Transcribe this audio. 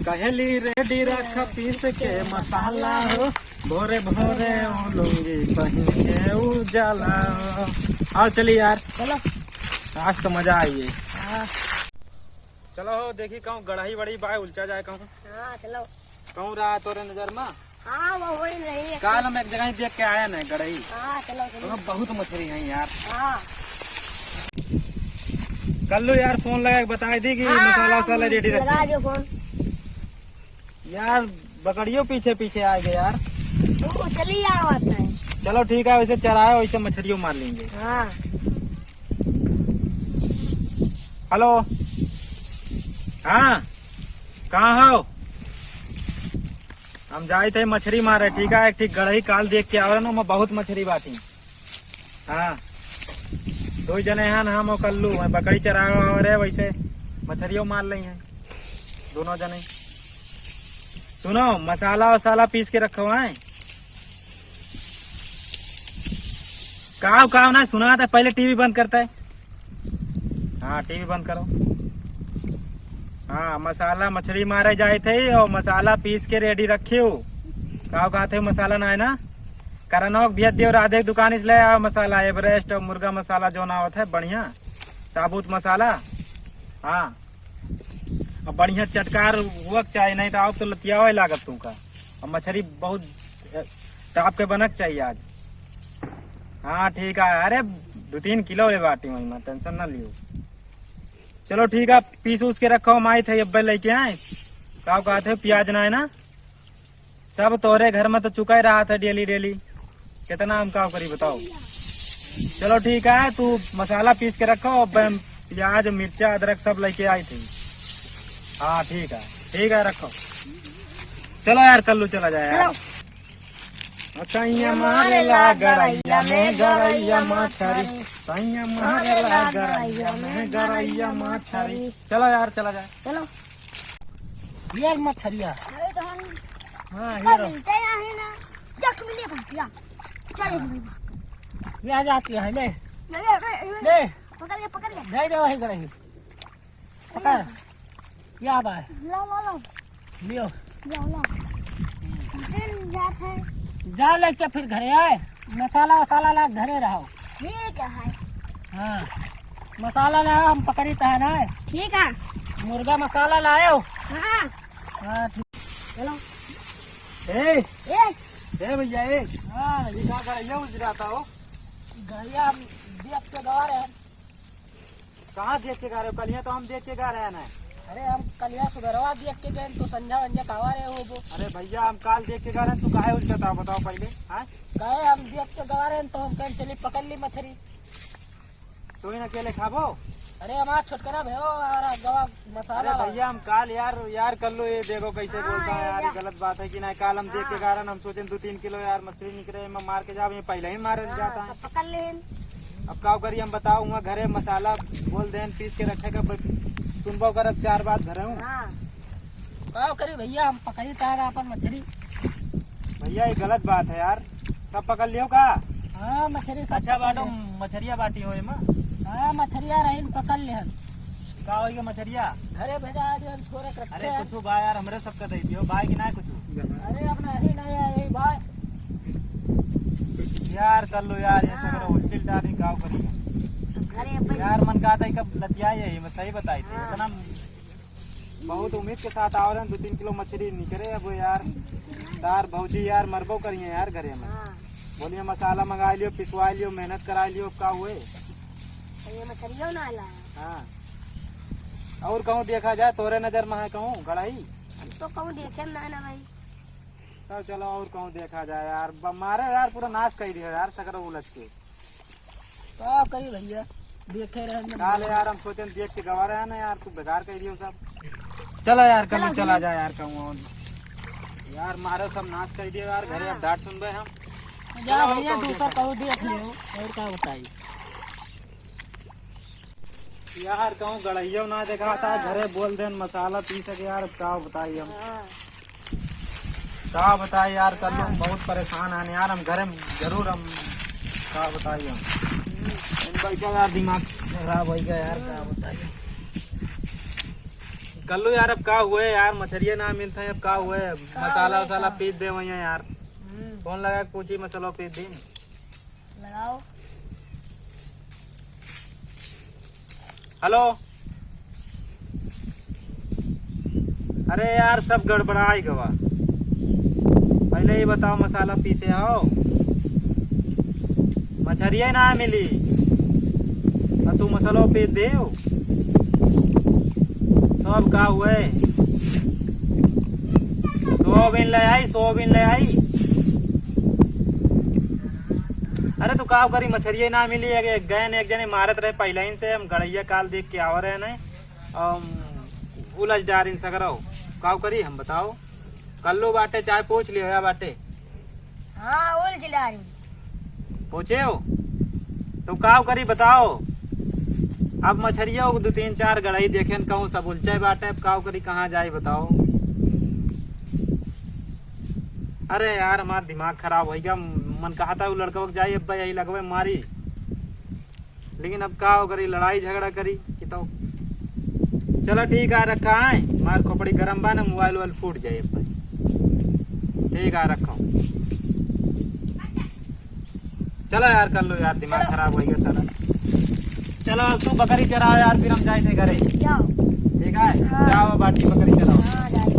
कहली रेडी रख पीस के मसाला हो, भोरे भोरे लूंगी पहन के उजाला हो। आओ चलिए यार, चलो आज तो मजा आई है। चलो हो देखी कहूँ गढ़ाई बड़ी बाय उलचा जाए कहूँ। हाँ चलो। कहूँ रहा तोरे नजर में? हाँ वो वही नहीं है। काल हम एक जगह देख के आया ना गढ़ाई। हाँ चलो चलो। तो बहुत मछली है यार। हाँ कल यार फोन लगा के बता दी कि हाँ, मसाला वसाला रेडी रख लगा दियो फोन। यार। बकरियों पीछे पीछे आ गए यार। तो चली यार बात है। चलो ठीक है, वैसे चराए वैसे मछलियों मार लेंगे। हाँ हेलो, हाँ कहाँ हो? हम जाए थे मछली मारे, ठीक है। एक ठीक गढ़ई काल देख के आवे ना, मैं बहुत मछली बाटी। हाँ दो जने हैं ना, हम और कल्लू है, बकरी चरा रहे वैसे मछलियों मार ली हैं दोनों जने। सुनो मसाला वसाला पीस के रखो है। काव ना सुना था, पहले टीवी बंद करता है। हाँ टीवी बंद करो। हाँ मसाला मछली मारे जाए थे और मसाला पीस के रेडी रखे हो। काव कहा थे मसाला ना है ना, करनौक भेज दियो राधे की दुकान से ले आओ मसाला, एवरेस्ट और मुर्गा मसाला जो ना होता है बढ़िया साबुत मसाला। हाँ और बढ़िया चटकार हुआ चाहिए, नहीं तो आप तो लतिया लागत तू का। और मछली बहुत टाप के बनक चाहिए आज। हाँ ठीक है, अरे 2-3 किलो ले बाटी वही में, टेंशन ना लियो। चलो ठीक है, पीस उस के रखो। माई थे अब लेके आए। का कहते हो प्याज ना है ना, सब तोरे घर में तो चुका ही रहा था डेली डेली। कितना हम का करी बताओ। चलो ठीक है, तू मसाला पीस के रखो, प्याज मिर्चा अदरक सब लेके आई थी। हाँ ठीक है रखो। चलो यार कल्लू चला जाए यार। सैया मारेला गरैया में गरैया मछरी, सैया मारेला गरैया में गरैया मछरी। चलो यार चला जाए। चलो ये मछलिया। अरे तो हम हाँ मिलते हैं ना, जख मिले भैया। चल ये आ जाती है ले ले पकड़ ले दे दे वही गरई पकड़। क्या बात लो लियो दिन जात है। जा लेके फिर घरे आए, मसाला वसाला ला घरे रहो। ठीक है। हाँ मसाला ला हम पकड़ी है ना, ठीक है। मुर्गा मसाला लायो। हाँ हाँ ठीक। चलो ए भैया हाँ ये क्या कर ये उजराता हो घरिया। हम देख के गा रहे हैं। कहाँ देख के गा रहे हो? कलिया तो हम देख के गा रहे हैं ना। अरे हम कलिया सुबह देख के गए तो संजा वंजा कहा रहे हो वो। अरे भैया हम काल देख के गा रहे हैं, तू काहे उलझता हो बताओ पहले। हाँ कहे हम देख के गा रहे हैं तो हम कहीं चली पकड़ ली मछली। तो ही अकेले खाबो? अरे हमारा छुटकारा भयो गवा मसाला। अरे भैया हम काल यार कर लो, ये देखो कैसे बोलता है यार, गलत बात है कि नहीं। काल हम देख के गा रहे हैं, हम सोचे 2-3 किलो यार मछली निकले, मैं मार के जाओ, ये पहले ही मार जाता है। पकड़ ले। अब क्या करिए हम बताओ, वहाँ घरे मसाला बोल दें पीस के रखेगा, सुनबो कर अब 4 बात घरे हूँ। क्या करी भैया, हम पकड़ी तारा अपन मछली। भैया ये गलत बात है यार, सब पकड़ लियो का? हाँ मछली अच्छा बाटो, मछलिया बाटी हो। हाँ मछलिया रही पकड़ ले। का हो मछलिया घरे भेजा छोरे। अरे कुछ भाई यार हमरे सबका दे दियो भाई की ना कुछ। अरे अपना यही नहीं है यही भाई यार कर लो यार, ये सब उल्टिल डाली गाँव करिए यार। मन का था कब लतिया यही मैं सही बताई थी। इतना बहुत उम्मीद के साथ आ रहे हैं, 2-3 किलो मछली निकले। अब यार तार भौजी यार मरबो करिए यार घरे में। बोलिए मसाला मंगा लियो, पिसवा लियो, मेहनत करा लियो, का हुए ये मछलियों ना ला। हाँ और कहूँ देखा जाए तोरे नजर में है कहूँ गड़ाई तो कहूँ देखे ना भाई। तो चलो और कहूँ देखा जाए यार, मारे यार पूरा नाश कर दिया यार सकर उलझ के। क्या करी भैया देखे रहे यार, हम सोचे देख के गवा रहे हैं ना यार, तू बेकार कर दियो सब। चलो यार कल चला जाए यार कहूँ यार, मारे सब नाश कर दिया यार घरे। अब डांट सुन रहे हम जा भैया, दूसरा कहूँ देख लियो और क्या बताइए यार। कहूँ गड़ैया ना देखा था घरे, बोल दे मसाला पी सके यार। क्या बताइए हम, क्या बताइए यार, कर लो बहुत परेशान है यार हम घरे जरूर। हम क्या बताइए हम यार, दिमाग खराब हो गया यार, क्या बताइए। कल्लू यार अब का हुए यार, मछरिया ना मिलता है, अब का हुए, मसाला वसाला पीस दे वही यार। फोन लगा के पूछी मसाला पीस दी। लगाओ। हेलो। अरे यार सब गड़बड़ा गवा, पहले ही बताओ मसाला पीसे हो, मछरिया ना मिली और तू मसाला पीस दे। तो अब का हुए, सोयाबीन ले आई, सोयाबीन ले आई। अरे तू का करी, मछरिया ना मिली, गए एक जने मारत रहे पहले ही से, हम गड़ैया काल देख के आव रहे न, उलझ डारिन सकरो का करी हम बताओ। कल्लू बाटे चाय पूछ लियो या बाटे? हाँ उलझ डारी। पूछे हो तो का करी बताओ। अब मछरिया दो तीन चार गड़ाई देखे न कहूँ सब उलझे बाटे, अब का करी कहाँ जाए बताओ। अरे यार हमारा दिमाग खराब हो गया, मन कहा था वो लड़का जाए अब यही लगवे मारी, लेकिन अब का करी, लड़ाई झगड़ा करी कि तो। चलो ठीक है रखा है, मार खोपड़ी गरम बा ना, मोबाइल वाल फूट जाए अब। ठीक है रखो। चलो यार कर लो यार, दिमाग खराब हो गया सारा। चलो अब तू बकरी चराओ यार, फिर हम जाए थे घरे। जाओ। ठीक है हाँ। जाओ बाटी बकरी चराओ। हाँ डाली।